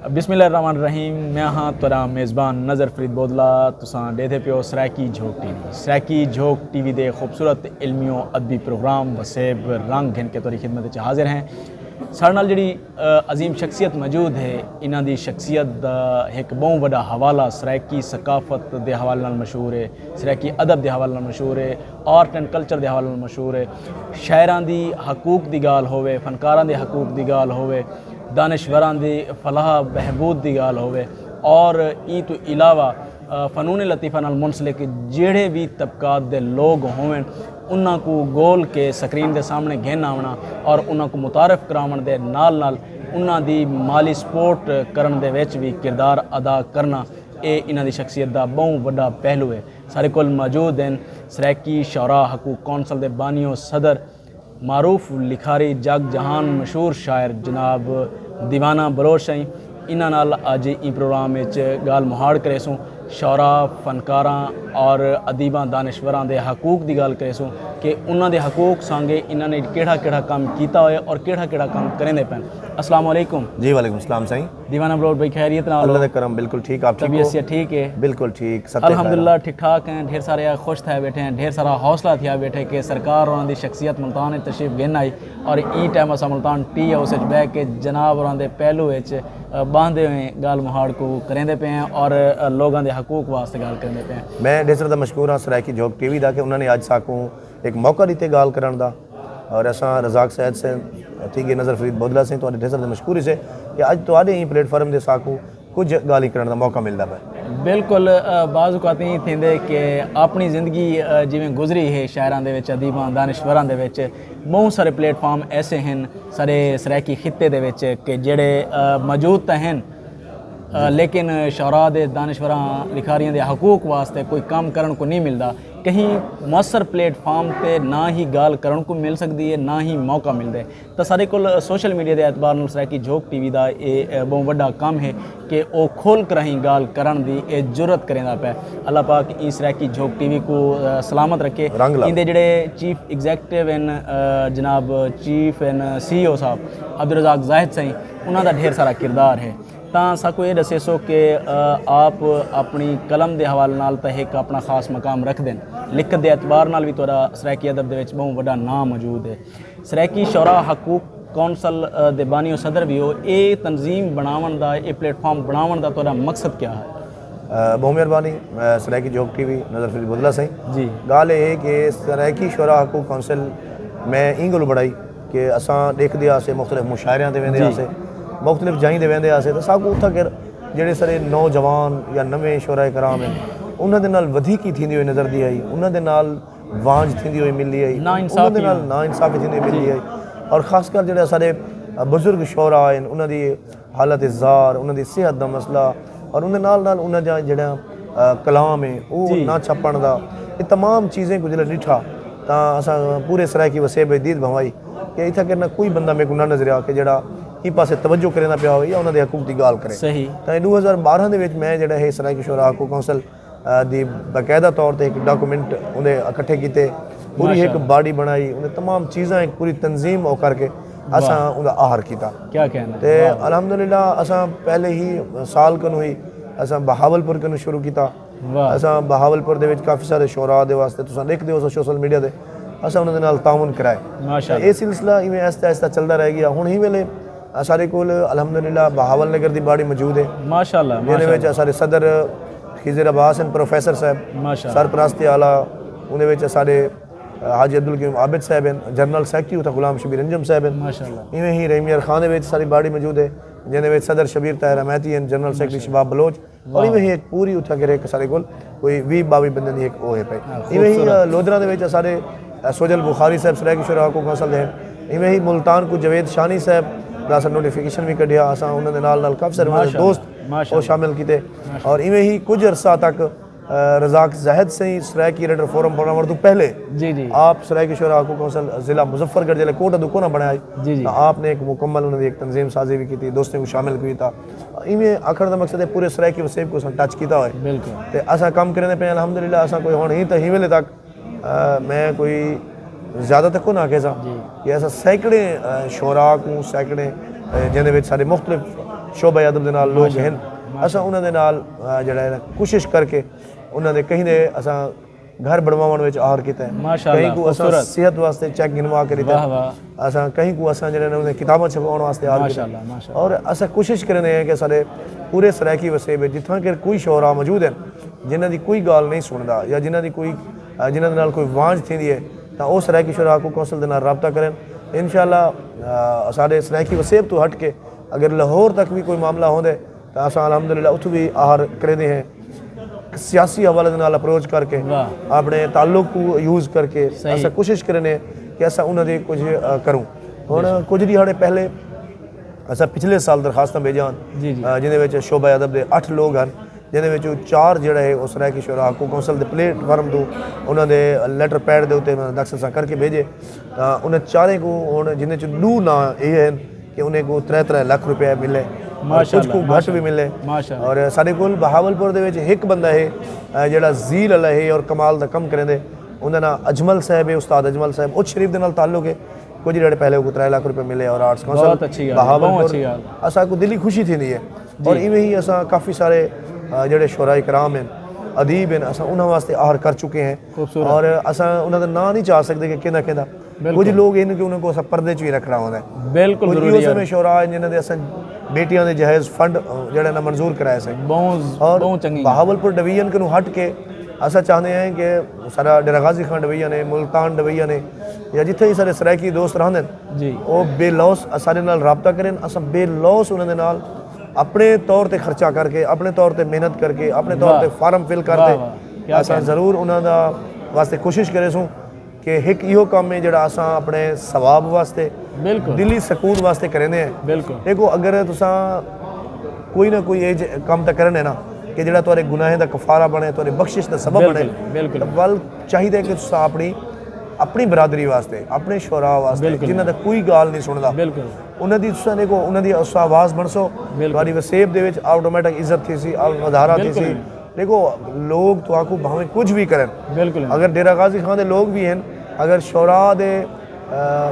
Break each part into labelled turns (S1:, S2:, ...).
S1: बिस्मिल्लाहिर्रहमानिर्रहीम। मैं हाँ तुरा मेज़बान नज़र फरीद बोदला। तुसां देखे पियो सराकी झोंक टीवी। सराकी झोंक टीवी दे खूबसूरत इल्मियों अदबी प्रोग्राम वसेब रंग घिन के तुहाडी खिदमत हाजिर हैं। साढ़े नाल जिहड़ी अजीम शख्सियत मौजूद है, इन्हां दी शख्सियत दा एक बहुत बड़ा हवाला सराकी सकाफत के हवाले नाल मशहूर है, सराकी अदब के हवाले नाल मशहूर है, आर्ट एंड कल्चर के हवाले नाल मशहूर है। शायरां दी हकूक की गाल होवे, फनकारां दे हकूक की गाल होवे, दानिशवरां दी फलाह बहबूद की गाल होवे और ई तो इलावा फ़नून लतीफ़ा नाल मुंसलिक जेड़े भी तबकात दे लोग होवें उन्हां को गोल के स्क्रीन के सामने घेन आवना और उन्हां को मुतारफ़ करावन दे नाल नाल उन्हां दी माली सपोर्ट करन दे विच भी किरदार अदा करना, ये इन्हां दी शख्सियत दा बहुत बड़ा पहलू है। सारे कोल मौजूद हैं सराकी शौरा हकूक कौंसल दे बानियो सदर मारूफ लिखारी जग जहान मशहूर शायर जनाब दीवाना बलोच साईं। इन्हां नाल अज ई प्रोग्राम विच गाल मुहाड़ करेसूँ शौरा फनकारां और अदीबां दानिशवरां दे हकूक की गल करेसूँ कि उन्हां दे हकूक संगे इन्हां ने केड़ा केड़ा काम कीता होए और केड़ा केड़ा काम करेंदे पैन। अस्सलाम वालेकुम
S2: जी। वालेकुम सलाम साईं।
S1: दीवाना बलोच भाई खैरियत नाल?
S2: अल्लाह दे करम बिल्कुल ठीक। आप ठीक
S1: हो? ठीक है
S2: बिल्कुल ठीक
S1: अल्हम्दुलिल्लाह ठीक ठाक हैं। ढेर सारे खुश थे बैठे हैं, ढेर सारा हौसला थिया बैठे कि सरकार उन्हां दी शख्सियत मुल्तान में तशरीफ गिन आई और ई टाइम असां मुल्तान टी हाउस बह के जनाब उन्हां दे पहलू बांधे हुए गाल मुहाड़ को करेंदे पे हैं और लोगों के हकूक वास्ते गाल करेंदे पे हैं।
S2: मैं ढेर सारा मशहूर हाँ सराकी झोंक टीवी का कि उन्होंने अज साकू एक मौका दिते गाल करन दा और असा रजाक सैद से थी गए नज़र फरीद बोदला से तो ढेर सारे मशहूरी से कि अज तो ही प्लेटफॉर्म के साकू कुछ गाली करने का मौका मिलता है।
S1: बिल्कुल बाज़ औकात ही थींदे कि अपनी ज़िंदगी जिमें गुजरी है शायरां दे विच अदीबां दानिशवरां दे विच बहुत सारे प्लेटफॉर्म ऐसे हैं सारे सराकी खित्ते दे विच कि जेड़े मौजूद तो हैं लेकिन शौरा दे दानिशवरां लिखारियां दे हकूक वास्ते कोई काम करन को नहीं मिलता। कहीं मौसर प्लेटफॉर्म पे ना ही गाल करन को मिल सकती है ना ही मौका मिलता है। तो सारे को सोशल मीडिया के एतबार नाल सराकी झोंक टीवी का ये बहुत बड़ा काम है कि वो खोल कर ही गाल करन दी ये जुरत करेंदा पे। अल्लाह पाक ई सराकी झोंक टीवी को सलामत रखे। इनके जेडे चीफ एग्जैक्टिव एन जनाब चीफ एन CEO साहब अब्दुल रज़ाक जाहिद साईं उन्होंने ढेर सारा किरदार है। तो साकू ये दसे सो कि आप अपनी कलम के हवाले नाल तो एक अपना खास मकाम रख दें, लिखत के एतबार नाल भी तुहाडा सराकी अदब दे विच बहुत बड़ा नाम मौजूद है। सराकी शौरा हकूक कौंसल दे बानियो सदर भी हो, ये तंजीम बनावन दा ये प्लेटफॉर्म बनावन दा तुहाडा मकसद क्या है?
S2: बहुत मेहरबानी। सराकी झोंक टीवी नज़र फरीद बोदला साईं
S1: जी।
S2: गाल है कि सराकी शौरा हकूक कौंसल मैं ई गल बढ़ाई कि असां देखते आसे मुख्तलिफ मुशायरियां ते वेंदे आसे मुख्तलिफ जाइंदे वेंदे आसे तो साकू उत्थां के जेड़े सारे नौजवान या नवे शोराए कराम हैं उन्हां दे नाल वधीकी थींदी हुई नज़र दी आई, उन्हां दे नाल वांझ थींदी हुई मिली आई, उन्हां दे नाल नाइंसाफ़ी थींदी मिली आई और ख़ासकर जेड़े सारे बुजुर्ग शोरा हैं उन्हां दी हालत ज़ार उन्हां दी सेहत दा मसला और उन्हां नाल नाल उन्हां जा जेड़ा कलाम है वो ना छपण दा ये तमाम चीज़ें को जेल्लै डिठा तां असां पूरे सराकी वसेब दीद भवाई कि इत्थै करना कोई बंदा मेरे को ना नज़र आ कि जेड़ा ई पासे तवज्जो करेंदा पिया हो या उन्होंने हकूक की गाल करे।
S1: सही।
S2: तो 2012 के मैं जोड़ा है सराकी शौरा हकूक कौंसल की बाकायदा तौर पर एक डॉक्यूमेंट उन्हें इकट्ठे किए, पूरी एक बाडी बनाई, उन्हें तमाम चीज़ा एक पूरी तंजीम और करके असा उनका आहर किया।
S1: क्या कहना
S2: तो अलहमदुलिल्लाह असा पहले ही साल कन हुई असा बहावलपुर कन शुरू किया। असा बहावलपुर दे विच काफ़ी सारे शौरा दे वास्ते तुसां देखदे हो सोशल मीडिया ते असा उन्हां दे नाल ताउन कराए। माशाअल्लाह ये सिलसिला इवें आहिस्ता आहिस्ता चलता रह गया। हुण ही वेले सारे कोल अलहमदुलिल्लाह बहावल नगर की बाड़ी मौजूद है।
S1: माशाअल्लाह
S2: ये सारे सदर खिजर अब्बास एंड प्रोफेसर साहब सरपरस्ती आला उन्हें सारे हाजी अब्दुल करीम आबिद साहब हैं, जनरल सैकटरी उतना गुलाम शबीर अंजम साहब हैं। माशाअल्लाह इवें ही रहीमियर खान दे सारी बाड़ी मौजूद है जिन्हें सदर शबीर ताहिर अमैती हैं, जनरल सैकटरी शबाब बलोच और इवें ही एक पूरी उठा के सारे कोल कोई 20-22 बंदे की एक वो है पे। इवें ही लोधरा दे सारे सोजल बुखारी साहब सराकी शौरा हकूक कौंसल हैं। इवें ही मुल्तान को जवेद शानी साहब असा नोटिफिकेशन भी कढ़िया असा उन्होंने नाल काफ़ी सारे दोस्त वो शामिल किए और इवें ही कुछ अरसा तक रजाक जाहिद से ही सराकी रेडर फोरम बनाने तो पहले जी आप सराकी शौरा हकूक कौंसल ज़िला मुजफ्फरगढ़ जिले कोट दुको ना बनाया जी आपने एक मुकम्मल उन्होंने एक तंजीम साजी भी की, दोस्तों को शामिल किया। इवें आखिर का मकसद है पूरे सराकी वसेब को टच किया हो तो असा कम करें पे अलहमदुलिल्लाह असा कोई हुण ही तो ही वेले तक मैं कोई ज़्यादा तक को ना कह कि ऐसा सैकड़े शौरा को सैकड़े जिन्हें सारे मुख्तलिफ ਸ਼ੋਭਾ ਅਦਬ ਦੇ ਨਾਲ ਲੋਕ ਹਨ ਅਸਾਂ ਉਹਨਾਂ ਦੇ ਨਾਲ ਜਿਹੜਾ ਹੈ ਕੋਸ਼ਿਸ਼ ਕਰਕੇ ਉਹਨਾਂ ਦੇ ਕहीं ਦੇ ਅਸਾਂ घर बनवाने में आहर किया है कहीं को असा सेहत वास्ते चेक गिनवा के दिता असा कहीं को असा जिन्हें किताबें छपवाने वास्ते आहर किया और असा कोशिश करने हैं कि सारे पूरे सरायकी वसेब जिथा कि कोई शोरा मौजूद है जिन्हों की कोई गाल नहीं सुनता या जिन्हों की कोई जिन्होंने नाल कोई वांझ थी है तो वह सरायकी शोरा को कौंसल के नाल रबता करें इंशाअल्लाह सारे सरायकी वसेब तो हट के अगर लाहौर तक भी कोई मामला होंदे तो असा अलहमदुलिल्लाह उत्थों भी आहर करते हैं सियासी हवाले नाल अप्रोच करके अपने ताल्लुक को यूज़ करके ऐसा कोशिश करने कि ऐसा उन्होंने कुछ करूँ हुण कुछ दिहाड़े पहले असा पिछले साल दरखास्तां भेजां जिन्हें शोभा अदब के 8 लोग हैं जिन्हें 4 जोड़ा है उस रह की शोरा को कौंसल के प्लेटफार्म तो उन्होंने लैटर पैड के उत्ते दरखास्त करके भेजे उन्हें 4 को हुण जिन्हें 2 ना ये हैं कि उन्हें को 3-3 लाख रुपया मिले कुछ को घट भी मिले और साढ़े कोल बहावलपुर दे विच एक बंदा है जिहड़ा झील वाला है और कमाल दा कम करेंदे उहदा नाम अजमल साहब है उस्ताद अजमल साहब उच शरीफ दे नाल ताल्लुक है कुछ दिहाड़े पहले को 3 लाख रुपये मिले और आर्ट्स कौंसल बहावलपुर असा को दिली खुशी थी है और इवें ही असा काफ़ी सारे जिहड़े शोराए कराम हैं अदीब हैं असा उन्होंने वास्ते आहर कर चुके हैं और असा उन्होंने नाम नहीं चाह सकते कि किंदा किंदा कुछ लोग इन कि उन्होंने को असा पर्दे च भी रखना होता है बिल्कुल उस समय शोरा जिन्होंने असा बेटियां दे जहेज फंड जिहड़े ना मंजूर कराए से और बहावलपुर डिवीजन के हट के असा चाहते हैं कि सारा डेरा गाजी खान डिवीजन है मुल्तान डिवीजन है या जिथे ही सारे सरायकी दोस्त रहंदे जी वो बेलौस सारे नाल राबता करें असा बेलौस उन्होंने नाल अपने तौर पर खर्चा करके अपने तौर पर मेहनत करके अपने तौर पर फार्म फिल करते असा जरूर उन्होंने वास्ते कोशिश करे सूँ कि एक इहो काम है जिहड़ा असां अपने सवाब वास्ते बिल्कुल दिली सकून वास्ते करेंदे हैं बिल्कुल देखो अगर तुसां कोई ना कोई ये काम तो करने ना कि जिहड़ा तुहाडे गुनाहें दा कफारा बने तुहाडी बख्शिश दा सबब बने बिल्कुल वल चाहिए कि तुसां अपनी बरादरी वास्ते अपने शोरा वास्ते जिन्हां दा कोई गाल नहीं सुनदा बिल्कुल उन्हां दी तुसां देखो उन्हां दी उस आवाज़ बनसो तुहाडी वसेब दे विच ऑटोमैटिक इज्जत थी सी वधारा थी सी देखो लोग तो आपको भावें कुछ भी करें बिल्कुल अगर डेरा गाजी खान के लोग भी हैं अगर शोरा दे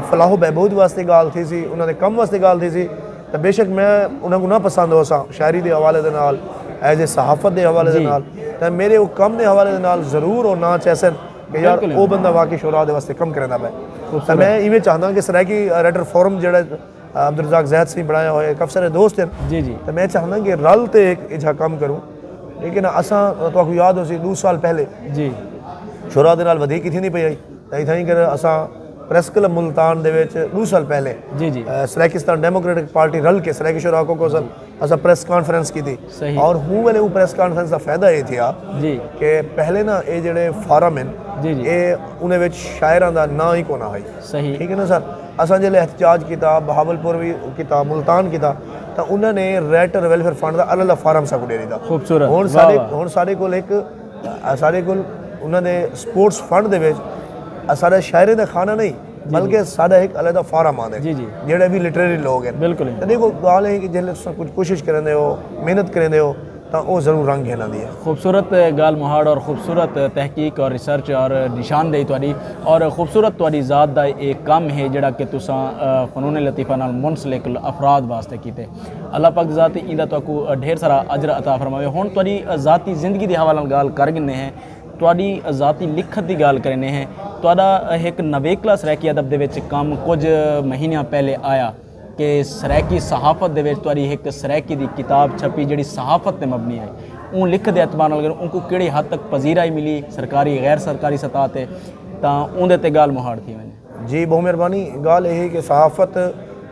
S2: फलाह बहबूद वास्ते गाल थी सी उन्होंने कम वास्ते गाल थी सी तो बेशक मैं उन्होंने ना पसंद हो सा शायरी के हवाले दे नाल एज ए सहाफत के हवाले दे नाल तो मेरे वो कम के हवाले दे नाल जरूर और ना चैसन कि यार वो बंदा वाकई शोरा दे वास्ते कम करेंदा मैं तो मैं इवें चाहता कि सरायकी राइटर फोरम जो अब्दुल रज़ाक ज़ैद सिंह बनाया हुआ है काफ़ी सारे दोस्त हैं जी जी तो मैं चाहता कि रल तो एक इजा कम करूँ लेकिन असा तो याद हो सी 2 साल पहले जी शोरा दे नाल वधीक थी नहीं पई आई ताईं कर असा प्रेस क्लब मुल्तान दे विच 2 साल पहले जी जी सरायकिस्तान डेमोक्रेटिक पार्टी रल के सरायकी शोरा को कौंसल असा प्रेस कॉन्फ्रेंस की थी और हूँ वाले वो प्रेस कॉन्फ्रेंस का फायदा ये थी जी कि पहले ना ये जेडे फारम हैं जी जी ये उन्हें विच शायरां दा ना ही कोना है सही ठीक है ना सर असा जिले एहतजाज किया बहावलपुर भी किया मुल्तान किया तो उन्होंने राइटर वेलफेयर फंड का अलग फार्म सा को दे दिया खूबसूरत हुण साडे कोल एक साडे कोल उन्होंने स्पोर्ट्स फंड दे विच साडा शायरे दा खाना नहीं बल्कि साडा एक अलग फार्म आंदा जी जी जेडे भी लिटरेरी लोग हैं बिल्कुल देखो गाल है कि जिले तुसीं कुछ कोशिश करेंदे हो मेहनत करेंदे हो तो वो ज़रूर रंग है है खूबसूरत गाल मुहाड़ और खूबसूरत तहकीक और रिसर्च और निशानदेही तुहाडी और खूबसूरत तुहाडी ज़ात दा एक काम है जिहड़ा कि तुसां फ़नून लतीफ़ा नाल मुंसलिक अफराद वास्ते कीते अल्लाह पाक ज़ाती इंदा तुहाकू ढेर सारा अजर अता फरमावे हुण तुहाडी ज़ाती ज़िंदगी के हवाले नाल गाल कर गिने हैं तुहाडी ज़ाती लिखत की गाल करने हैं तुहाडा एक नवेकला सरायकी अदब दे विच काम कुछ महीनों पहले आया कि सरायकी सहाफत दे विच तुहाडी एक सरायकी दी किताब छपी जिहड़ी सहाफत ते मबनी है उन लिख दे एतबार नाल उनको किहड़ी हद तक पजीराई मिली सरकारी गैर सरकारी सतह ते तां उहदे ते गाल मुहाड़ थी मैंने जी बहुत मेहरबानी गाल यह कि सहाफत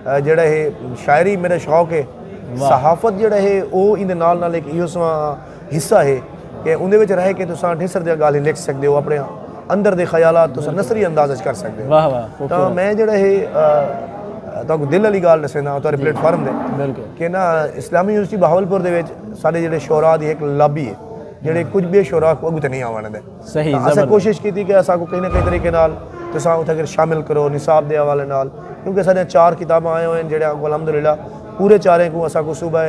S2: जिहड़ा है शायरी मेरा शौक है सहाफत जिहड़ा है वो इन नाल नाल एक इहो हिस्सा है कि उहदे विच रह के तुसां ढेर सारी गाल लिख सकदे हो अपने अंदर दे ख्यालात तुसां नसरी अंदाज़ कर सकदे हो वाह वाह तां मैं जिहड़ा है तो दिल वाली गाल दसना तुहाडे प्लेटफार्म दे बिल्कुल कि ना इस्लामी यूनिवर्सिटी बहावलपुर दे विच साडे जिहड़े शोरा दी एक लॉबी है जिहड़े कुछ भी शोरा को अगू ते नहीं आवन दे सही असां कोशिश की कि असां को कहीं ना कहीं तरीके नाल तुसां उत्थे अगर शामिल करो निसाब दे हवाले नाल क्योंकि साडे 4 किताबां आए हुए हैं जिहड़े अलहमदुलिल्लाह पूरे 4 को असां को सूबा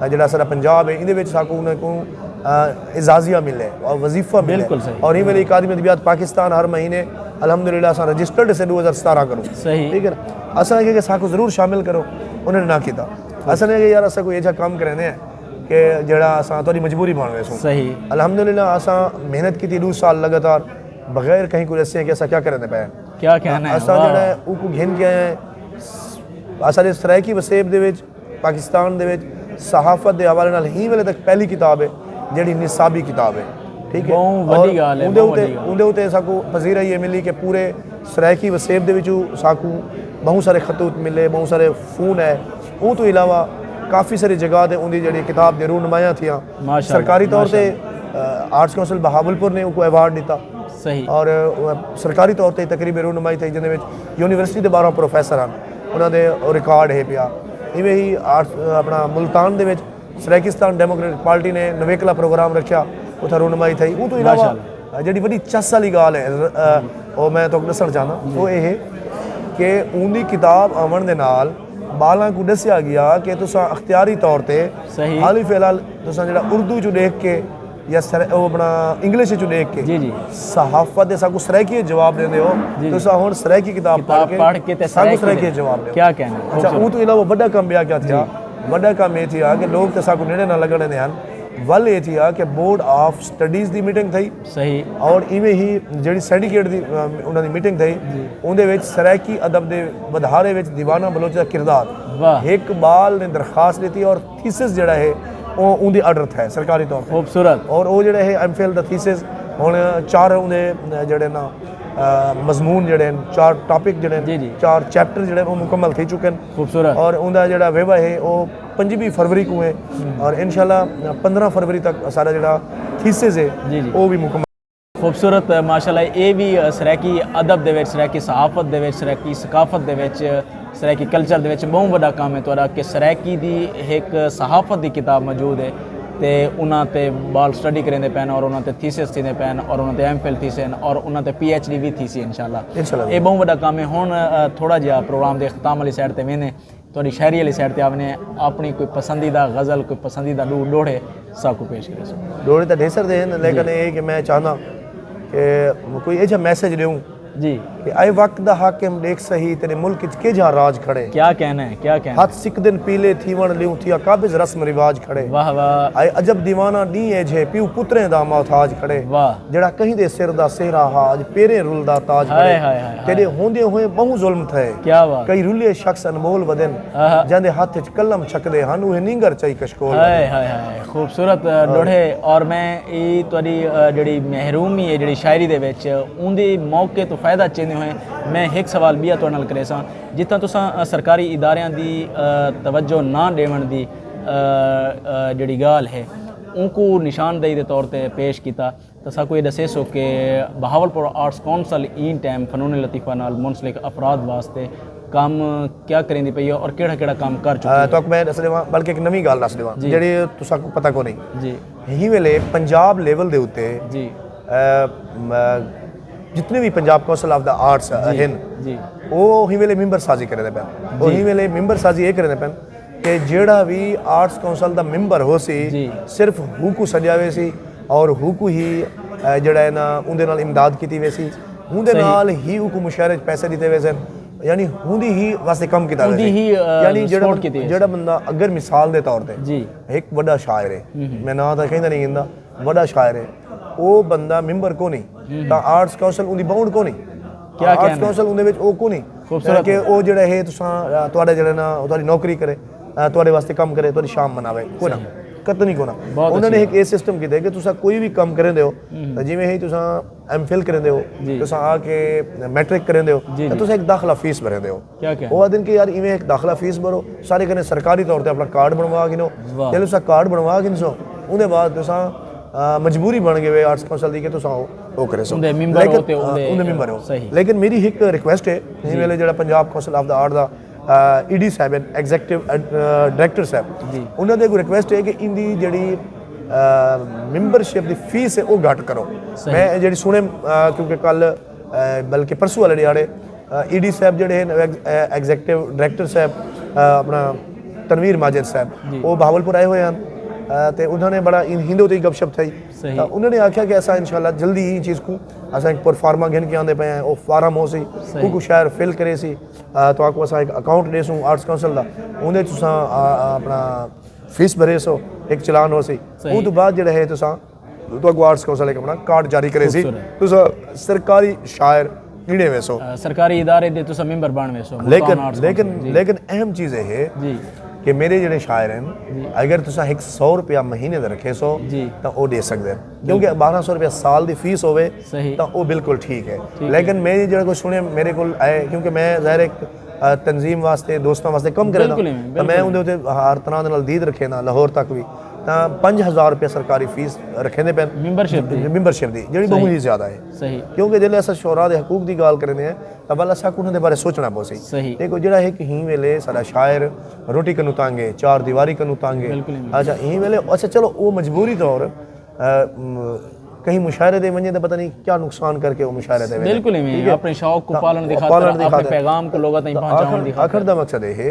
S2: जिहड़ा साडा पंजाब है इहदे विच साकू उन्हें को एजाजिया मिले और वजीफा मिले और इवें अकादमी अदबियात पाकिस्तान हर महीने अलहमदुलिल्लाह असां रजिस्टर्ड से 2017 करूँ सही ठीक है ना असां के साकू ज़रूर शामिल करो उन्होंने ना किया असल है कि यार असा कोई ऐसा काम करें कि जड़ा असा थोड़ी मजबूरी बन रहे सो
S1: सही
S2: अल्हम्दुलिल्लाह असा मेहनत की थी 2 साल लगातार बगैर कहीं कोई ऐसे कि असा क्या करें पे
S1: क्या कहना है
S2: असा जड़ा उको घिन के आए असा सराइकी वसेब दे विच पाकिस्तान दे विच सहाफत दे हवाले नाल ही वेले तक पहली किताब है जेड़ी निसाबी किताब है ठीक है
S1: वड्डी गल है
S2: उंदे उते साकू फजीरा ये मिली कि पूरे सराइकी वसेब दे विचू साकू बहुत सारे खतूत मिले बहुत सारे फोन है वो तो अलावा काफ़ी सारी जगह ते उनकी जी किताब जरूर नुमाया थी सरकारी तौर पर आर्ट्स काउंसिल बहावलपुर ने उनको अवार्ड दिता
S1: सही और
S2: सरकारी तौर पर तकरीबन रूनुमाई थी जिन्हें यूनिवर्सिटी के 12 प्रोफैसर हैं उन्होंने रिकॉर्ड है पिया इवें ही आर्ट्स अपना मुल्तान के सराइकिस्तान डेमोक्रेटिक पार्टी ने नवेकला प्रोग्राम रखा उतना रूनुमाई थी वो तो इलावा जी बड़ी चस वाली गाल है और मैं तो दसना चाहना वो ये कि उनकी किताब आवन के नाल बालां को दसिया गया कि तुसा अख्तियारी तौर पर हाल ही फिलहाल तुसा जो उर्दू चो देख के या अपना इंग्लिश चो देख के
S1: जी जी
S2: सहाफत दे साकू सराइकी जवाब देंदे हो तुसा हुण सराइकी किताब पढ़ के ते साकू सराइकी जवाब दे
S1: क्या कहना
S2: अच्छा वो तो इलावा बड़ा काम बिया क्या था बड़ा काम ये थी कि लोग ते साकू नेड़े ना लगने दे वल ये थी कि बोर्ड ऑफ स्टडीज़ की मीटिंग थी
S1: सही और
S2: इवें ही जी सिंडिकेट की उन्होंने मीटिंग थी उन्हें सराइकी अदब के वधारे दीवाना बलोच का किरदार इकबाल ने दरखास्त दी और थीसिस जड़ा है वो उनकी आर्डर था सरकारी तौर पर
S1: खूबसूरत
S2: और वो जड़ा है एमफिल का थीसिस हुण 4 उन्हें जड़े ना मजमून जड़े 4 टॉपिक जड़े 4 चैप्टर जड़े वो मुकम्मल थी चुके हैं
S1: खूबसूरत और
S2: उनका जड़ा वेवा है वो 25 फरवरी को है और इंशाल्लाह 15 फरवरी तक सारा जड़ा थीसिस है वो भी मुकम्मल
S1: खूबसूरत माशाल्लाह ये भी सराइकी अदब दे विच सराइकी सहाफत दे विच सराइकी सकाफत दे विच सराइकी कल्चर दे विच बहुत बड़ा काम है तुहाडा कि सराइकी दी एक सहाफत दी किताब मौजूद है ते उन्हां ते बाल स्टडी करेंदे पैन और उन्हां ते थीसिस थींदे पैन और उन्हां ते एमफिल थीसन और उन्हां ते पीएचडी भी थी सी इंशाल्लाह ये बहुत बड़ा काम है हुण थोड़ा जिहा प्रोग्राम दे इख्तिताम वाली साइड ते वेंदे थोड़ी शायरी वाली साइड ते आवने अपनी कोई पसंदीदा गज़ल कोई पसंदीदा डोड़े साकू पेश करे
S2: डोड़े तो ढेसर दे लेकिन ये कि मैं चाहना कि कोई ऐसा मैसेज दूँ
S1: जी
S2: कि आए वक्त दा हाकिम देख सही तेरे मुल्क के जा राज खड़े
S1: क्या कहना है क्या कहना
S2: हाथ सिक दिन पीले थीवण लियूं थिया काबिज रस्म रिवाज खड़े
S1: वाह वाह
S2: आए अजब दीवाना डी है जे पीऊ पुत्रे दा मोहताज खड़े
S1: वाह
S2: जड़ा कहीं दे सिर दा सेहरा हाज पेरे रुल दा ताज खड़े तेरे होंदे हुए बहु जुल्म थे
S1: क्या बात
S2: कई रुले शख्स अनमोल वदन जंदे हाथ च कलम छकदे हन उहे नींगर चाई कशकोल
S1: हाय हाय हाय खूबसूरत डोड़े और मैं ई तोड़ी जड़ी महरूमी है जड़ी शायरी दे विच उंदी मौके तो फायदा चेंदे होए मैं एक सवाल बिया तुहाडे नाल करे सां जित्थां तुसां सरकारी इदारियां दी तवज्जो ना देवण दी जड़ी गाल है उनको निशानदेही के तौर पर पेश किया तो साकू ये दसे सो कि बहावलपुर आर्ट्स काउंसिल इन टाइम फनून लतीफ़ा नाल मुंसलिक अफराद वास्ते काम क्या करेंदी पई और केड़ा काम कर चुकी है
S2: तो मैं दस देवां बल्कि एक नवी गाल दस देवां जेड़ी तुसां को पता को नहीं
S1: जी
S2: यही वेले पंजाब लेवल दे उत्ते
S1: जी
S2: जितने भी Punjab council of the arts हैं वो ही वेले मैंबर साजी करे पैन वो ही वेले मैंबर साजी ये करे पैन कि जेड़ा भी आर्ट्स काउंसिल दा मैंबर हो सी सिर्फ हुकू सजावे सी और हुकू ही जड़ा है ना उनदे नाल इमदाद कीती वैसी उनदे नाल ही हुकू मुशायरे पैसे दिते वैसे यानी हुंदी ही वास्ते कम किता वैसे यानी जेड़ा बंदा अगर मिसाल दे तौर पे जी एक बड़ा शायर है मैं ना तो कहंदा नहीं गिंदा बड़ा शायर है वो बंदा मैंबर को नहीं ता आर्ट्स काउंसिल उनदी बाउंड को नहीं क्या आर्ट्स काउंसिल उनदे विच ओ को नहीं कि ओ जेड़ा है तुसां तुहाडा जेड़ा ना तुहाडी नौकरी करे तुहाडे वास्ते काम करे तुहाडी शाम मनावे कोई ना कतनी को ना उन्होंने एक सिस्टम किया कि तुसा कोई भी काम करेंदे हो तो जिवें ही तुसा एमफिल करेंदे हो तुसा आके मैट्रिक करेंदे हो तो तुसा एक दाखला फीस भरेंदे हो क्या वो दिन कि यार इवें एक दाखला फीस भरो सारे कने सरकारी तौर पे अपना कार्ड बनवा गिनो जब तुसा कार्ड बनवा गिनसो उनके बाद तुसा मजबूरी बन गए आर्ट्स काउंसिल दी कि तुसा वो करे सो उनदे मैंबर हो लेकिन मेरी एक रिक्वेस्ट है इस वेले जेड़ा Punjab council of the art दा ईडी साहब एग्जीक्यूटिव डायरेक्टर साहब उन्होंने कोई रिक्वेस्ट है कि इनकी जी मैंबरशिप की फीस है वो घट करो मैं जी सुने क्योंकि कल बल्कि परसों वाले दिहाड़े ईडी साहब जोड़े एग्जीक्यूटिव डायरेक्टर साहब अपना तनवीर माजिद साहब वो बहावलपुर आए हुए हैं तो उन्होंने बड़ा हिंदू गपशप थी उन्होंने आख्या कि ऐसा इंशाल्लाह जल्दी ही चीज़ को असां एक परफार्मा घिन के आंदे पे हैं ओ फार्म हो सी को शायर फिल करे सी तो आपको असां एक अकाउंट देसूं आर्ट्स काउंसिल दा उंदे तुसां अपना फीस भरे सो एक चलान हो सी उस तो बाद जेड़ा है तुसां तो आर्ट्स काउंसिल एक अपना कार्ड जारी करे सी तुसां सरकारी शायर इने वेसो
S1: सरकारी इदारे दे तुसां मेंबर बन वेसो
S2: लेकिन अहम चीज़ है
S1: जी
S2: कि मेरे ਜਿਹੜੇ शायर हैं अगर तुसा 100 रुपया महीने ਦੇ रखे सो तो वो दे सकते हैं क्योंकि 1200 रुपया साल की फीस होवे तो वो बिल्कुल ठीक है लेकिन मेरी जो कुछ सुने मेरे को आए क्योंकि मैं ज़ाहिर एक तंजीम वास्ते दोस्तों वास्ते कम करे तो मैं उनके हर तरह के नज़दीक रखे ना लाहौर तक भी तो 5000 रुपया सरकारी फीस रखे पे मैंबरशिप की जी बहुत ही ज़्यादा है
S1: सही
S2: क्योंकि जिले अस शोरा के हकूक की गाल करते हैं तो भला असा उन्होंने बारे सोचना पो सी देखो जो एक ही वेले सारा शायर रोटी कनू तांगे चार दीवारी कनू तांगे अच्छा ही वेले अच्छा चलो वो मजबूरी तौर कहीं मुशायरे दे वने तो पता नहीं क्या नुकसान करके वो मुशायरे दे
S1: बिल्कुल ही अपने शौक को पालन दिखाता अपने पैगाम को लोगों तक पहुंचाने दिखाता
S2: आखिर दा मकसद है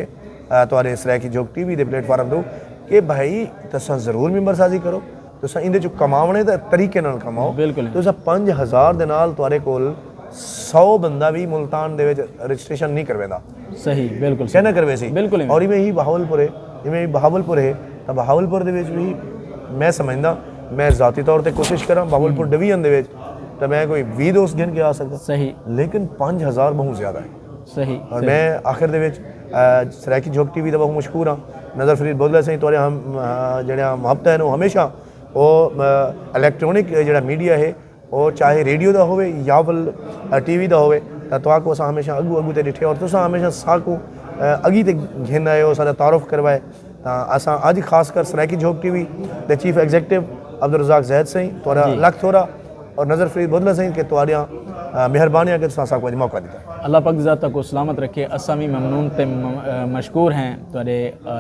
S2: तुम्हारे सराकी जोग टीवी दे प्लेटफार्म दो कि भाई तुसा जरूर मेंबर साजी करो तुसा इंदे चो कमावने दे तरीके नाल कमाओ
S1: बिल्कुल
S2: तुसा 5000 दे नाल तुम्हारे कोल 100 बंदा भी मुल्तान दे विच रजिस्ट्रेशन नहीं करवेंदा
S1: सही बिल्कुल
S2: कहना करवे सी
S1: बिल्कुल
S2: और इवें ही बहावलपुर है तो बहावलपुर दे विच भी मैं समझदा मैं ज़ाती तौर पर कोशिश करा बहावलपुर डिवीजन दे विच तो मैं कोई 20 दोस्त गिन के आ सकता
S1: सही लेकिन
S2: 5000 बहुत ज़्यादा है
S1: सही
S2: और मैं आखिर दे विच सराकी जोग टीवी का बहुत मशहूर हाँ नज़र फरीद बोदला सही तौर हम जो मुहब्बत है हमेशा वो इलैक्ट्रॉनिक जो मीडिया है वो चाहे रेडियो का हो या फिर टीवी का हो तो अस हमेशा अगू ते डिठे और तुसा हमेशा साकू अगी ते घिन आए सा तारुफ करवाए अस अज खासकर सराकी जोग टीवी के चीफ एग्जीक्यूटिव अब्दुल रज़ाक ज़ैद सही थोड़ा लख थोड़ा और नज़र फरीद बोदला सही कि तुआरियां मेहरबानियां के तुसा साकू मौका दिता
S1: अल्लाह पाक ज़ात को सलामत रखे असा भी ममनून ते मशकूर हैं तुहाडे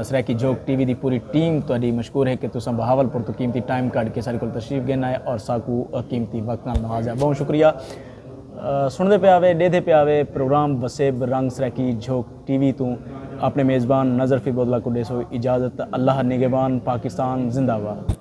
S1: सराकी जोग टीवी की पूरी टीम तुहाडी मशकूर है कि तुसा बहावलपुर तो कीमती टाइम काट के सारे को तशरीफ गिन आए और साकू कीमती वक्त नाल नवाजा बहुत शुक्रिया सुनते पे आवे देते पे आवे प्रोग्राम वसेब रंग सराकी जोग टीवी तू अपने मेज़बान नज़र फरीद बोदला को देसो इजाज़त अल्लाह निगहबान पाकिस्तान जिंदाबाद।